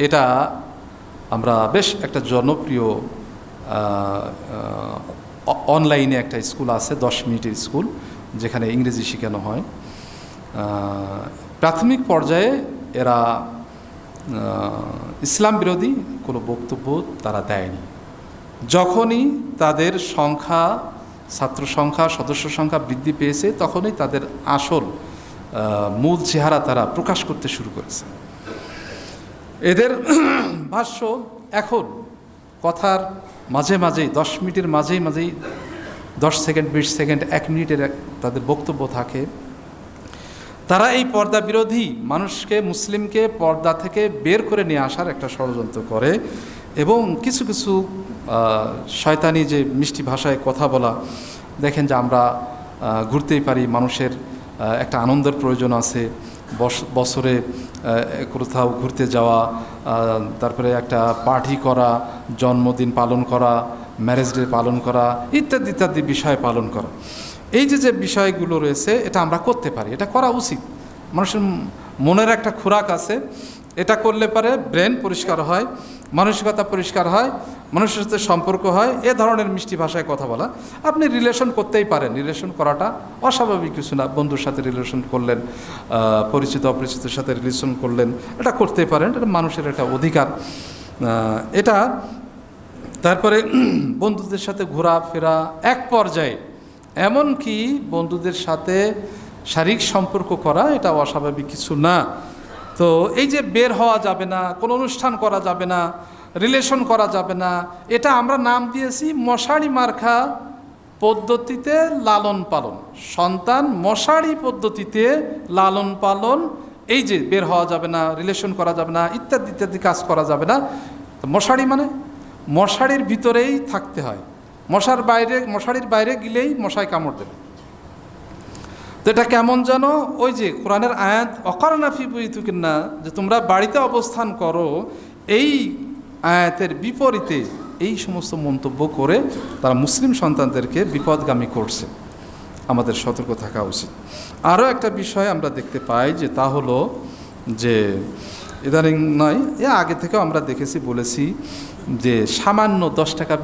এটা আমরা বেশ একটা জনপ্রিয় অনলাইনে একটা স্কুল আছে, 10 মিনিটের স্কুল, যেখানে ইংরেজি শেখানো হয়। প্রাথমিক পর্যায়ে এরা ইসলাম বিরোধী কোনো বক্তব্য তারা দেয়নি। যখনই তাদের সংখ্যা, ছাত্র সংখ্যা, সদস্য সংখ্যা বৃদ্ধি পেয়েছে, তখনই তাদের আসল মূল চেহারা তারা প্রকাশ করতে শুরু করেছে। এদের ভাষ্য এখন কথার মাঝে মাঝেই 10 মিনিটের মাঝেই 10 সেকেন্ড, 20 সেকেন্ড, 1 মিনিটের তাদের বক্তব্য থাকে। তারা এই পর্দা বিরোধী মানুষকে, মুসলিমকে পর্দা থেকে বের করে নিয়ে আসার একটা ষড়যন্ত্র করে এবং কিছু কিছু শয়তানি যে মিষ্টি ভাষায় কথা বলা, দেখেন যে আমরা ঘুরতেই পারি, মানুষের একটা আনন্দের প্রয়োজন আছে, বছরে কোথাও ঘুরতে যাওয়া, তারপরে একটা পার্টি করা, জন্মদিন পালন করা, ম্যারেজ ডে পালন করা, ইত্যাদি ইত্যাদি বিষয় পালন করা। এই যে বিষয়গুলো রয়েছে, এটা আমরা করতে পারি, এটা করা উচিত। মানুষের মনের একটা খোরাক আছে, এটা করলে পারে ব্রেন পরিষ্কার হয়, মানসিকতা পরিষ্কার হয়, মানুষের সাথে সম্পর্ক হয়। এ ধরনের মিষ্টি ভাষায় কথা বলা, আপনি রিলেশন করতেই পারেন, রিলেশন করাটা অস্বাভাবিক কিছু না। বন্ধুর সাথে রিলেশন করলেন, পরিচিত অপরিচিতের সাথে রিলেশন করলেন, এটা করতেই পারেন, এটা মানুষের একটা অধিকার এটা। তারপরে বন্ধুদের সাথে ঘোরাফেরা এক পর্যায়ে, এমনকি বন্ধুদের সাথে শারীরিক সম্পর্ক করা, এটা অস্বাভাবিক কিছু না। তো এই যে বের হওয়া যাবে না, কোনো অনুষ্ঠান করা যাবে না, রিলেশন করা যাবে না, এটা আমরা নাম দিয়েছি মশারি মার্কা পদ্ধতিতে লালন পালন। সন্তান মশারি পদ্ধতিতে লালন পালন, এই যে বের হওয়া যাবে না, রিলেশন করা যাবে না, ইত্যাদি ইত্যাদি কাজ করা যাবে না। মশারি মানে মশারির ভিতরেই থাকতে হয়, মশারির বাইরে গেলেই মশায় কামড় দেবে। তো এটা কেমন যেন ওই যে কোরআনের আয়াত অকারনা ফি বুয়ুতিকুন্না, যে তোমরা বাড়িতে অবস্থান করো, এই আয়াতের বিপরীতে এই সমস্ত মন্তব্য করে তারা মুসলিম সন্তানদেরকে বিপদগামী করছে। আমাদের সতর্ক থাকা উচিত। আরও একটা বিষয় আমরা দেখতে পাই, যে তা হলো যে ইদানিং নয়, আগে থেকেও আমরা দেখেছি, বলেছি যে সামান্য 10 টাকা